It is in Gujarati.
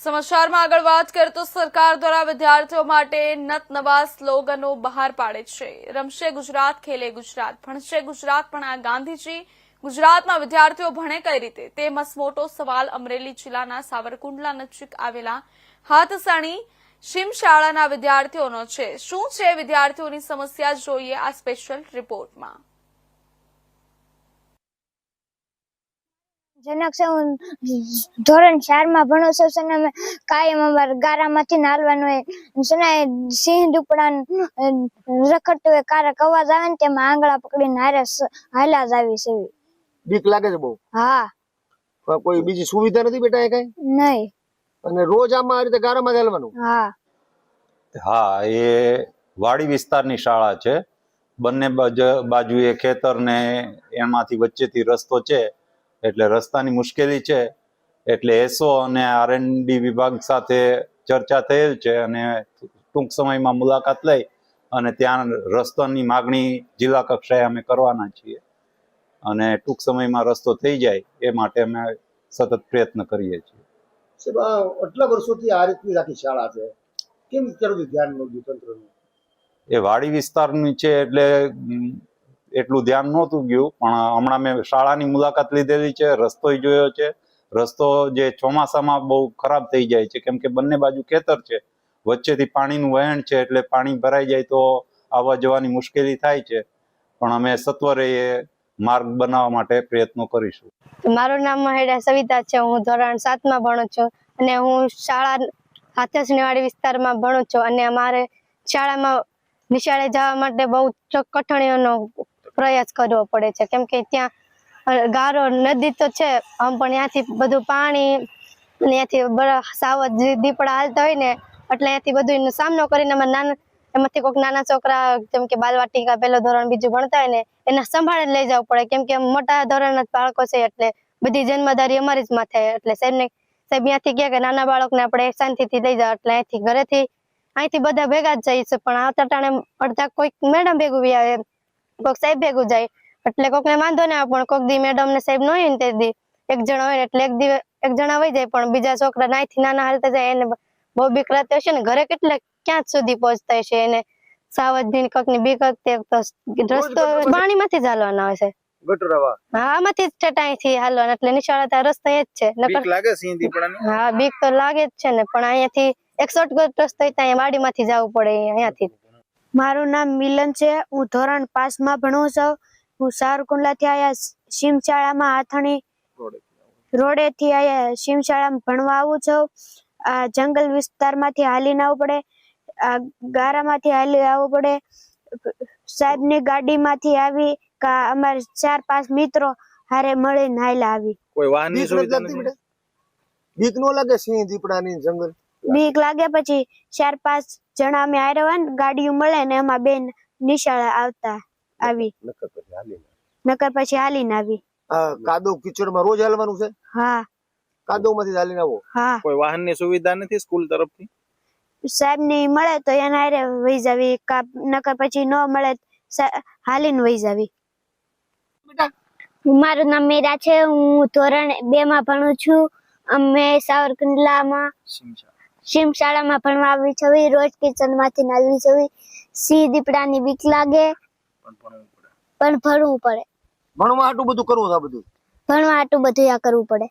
સમાચારમાં આગળ વાત કરીએ તો સરકાર દ્વારા વિદ્યાર્થીઓ માટે નત-નવા સ્લોગનો બહાર પાડે છે। રમશે ગુજરાત, ખેલે ગુજરાત, ભણશે ગુજરાત, પણ આ ગાંધીજી ગુજરાતના વિદ્યાર્થીઓ ભણે કઈ રીતે? તે મસમોટો સવાલ અમરેલી જિલ્લાના સાવરકુંડલા નજીક આવેલા હાથસણી શિમ શાળાના વિદ્યાર્થીઓનો છે। શું છે વિદ્યાર્થીઓની સમસ્યા, જોઈએ આ સ્પેશિયલ રિપોર્ટમાં। जनक से धोरण 4 में भणो छो सने में कायम अमर गारा माथी नालवानो है सने सिंह दुपड़ा रखड़तो है कारक अवाज आवे ने तेम आंगळा पकड़ीने हारे हाला जावी छे। बीक लागे छे बहु? हाँ। कोई बीजी सुविधा नहीं बेटा है कई? नहीं। અને રોજ આમાં આ રીતે ગારામાં ચાલવાનું? हाँ। હા, એ વાડી વિસ્તારની શાળા છે। બંને બાજુએ ખેતર ને એમાંથી વચ્ચેથી રસ્તો છે, એટલે રસ્તાની મુશ્કેલી છે। એટલે એસઓ અને આરએનડી વિભાગ સાથે ચર્ચા થયેલ છે અને ટૂંક સમયમાં મુલાકાત લઈ અને ત્યાં રસ્તાની માગણી જિલ્લા કક્ષાએ અમે કરવાના છીએ અને ટૂંક સમયમાં રસ્તો થઈ જાય એ માટે અમે સતત પ્રયત્ન કરીએ છીએ। સાહેબ આટલા વર્ષોથી આ રીતની આખી શાળા છે, કેમ કર્યું ધ્યાન નહોતું તંત્રનું? એ વાડી વિસ્તારની છે એટલે એટલું ધ્યાન નહોતું ગયું, પણ હમણાં મેં શાળાની મુલાકાત લીધેલી છે, રસ્તોય જોયો છે। રસ્તો જે ચોમાસામાં બહુ ખરાબ થઈ જાય છે, કેમ કે બંને બાજુ ખેતર છે, વચ્ચેથી પાણીનું વહેણ છે, એટલે પાણી ભરાઈ જાય તો આવવા જવાની મુશ્કેલી થાય છે, પણ અમે સત્વરે એ માર્ગ બનાવવા માટે પ્રયત્નો કરીશું। મારું નામ મહેડા સવિતા છે। હું ધોરણ 7 માં ભણું છું અને હું શાળા હાથસણીવાડી વિસ્તારમાં ભણું છું અને અમારે શાળામાં નિશાળે જવા માટે બહુ કઠણાઈઓનો પ્રયાસ કરવો પડે છે, કેમ કે ત્યાં ગારો નદી તો છે પણ ત્યાંથી બધું પાણી અને ત્યાંથી સાવજ દીપડા હાલતા હોય ને એટલે ત્યાંથી બધું સામનો કરીને એમાંથી કોઈક નાના છોકરા જેમ કે બાલવાટિકા પહેલો ધોરણ બીજું ભણતા હોય ને એને સંભાળીને લઈ જવું પડે, કેમ કે મોટા ધોરણના બાળકો છે એટલે બધી જન્મદારી અમારી જ માથે। એટલે સાહેબ ત્યાંથી કહે કે નાના બાળકને આપણે શાંતિથી લઈ જાવ, એટલે અહીંથી ઘરેથી અહીંથી બધા ભેગા જ જાય છે, પણ આવતા ટાણે અડધા કોઈક મેડમ ભેગું આવે, કોઈક સાહેબ ભેગું જાય, એટલે કોઈકને વાંધો ના આવે, પણ કોઈક દી મેડમ ને સાહેબ ન હોય ને તે દી એક જણા હોય એટલે એક જણા વહી જાય, પણ બીજા છોકરા અહીંથી નાના હાલતા જાય એને બહુ બીક લાગતી હશે ને, ઘરે કેટલા ક્યાં સુધી પહોંચતા હશે એને સાવજની કોઈકની બીક રસ્તો પાણીમાંથી જ હાલવાનો આવે છે। હા, આમાંથી અહીંથી હાલવાનું એટલે નિશાળા રસ્તો એ જ છે। હા, બીક તો લાગે જ છે ને, પણ અહીંયાથી એક શોર્ટકટ રસ્તો ત્યાં વાડીમાંથી જવું પડે અહીંયાથી। मारू नाम मिलन छे। हूँ धोरण 5 में भणुं छुं। हूँ सावरकुंडला थी आया शिम शाळा में हाथणी रोडे थी आया शिम शाळा में भणवा आવું છું। आ जंगल विस्तार मांथी हालीने आवવું પડે, आ गारा मांथी हाली आवવું પડે। साहेब ની गाड़ी मांथी आवी का अमारे 4-5 मित्रों हारे મળીને હાલ્યા આવી। કોઈ વાહનની સુવિધા નથી બેટા? બીક નો લાગે સિંહ દીપડાની જંગલ? બીક લાગે, પછી 4-5 જણા અમે હારે હોય ને ગાડીઓ મળે ને એમાં બેન નિશાળે આવતા આવી, નકર પછી હાલીને આવી। આ કાદવ કીચડમાં રોજ હાલવાનું છે? હા। કાદવમાંથી હાલીને આવો? હા। કોઈ વાહનની સુવિધા નથી સ્કૂલ તરફથી? સાહેબ ની મળે તો એના હારે વહી જાવી, નકર પછી ન મળે હાલીને વહી જાવી। મારું નામ મીરા છે। હું ધોરણ 2 માં ભણું છું। અમે સાવરકુંડલામાં શિમ શાળામાં ભણવા આવી છું। રોજ કિચનમાંથી નાલવી છું। સિંહ દીપડાની બીક લાગે પણ ભણવું પડે। ભણવા આટલું બધું કરવું છે? આ બધું ભણવા આટલું બધું આ કરવું પડે।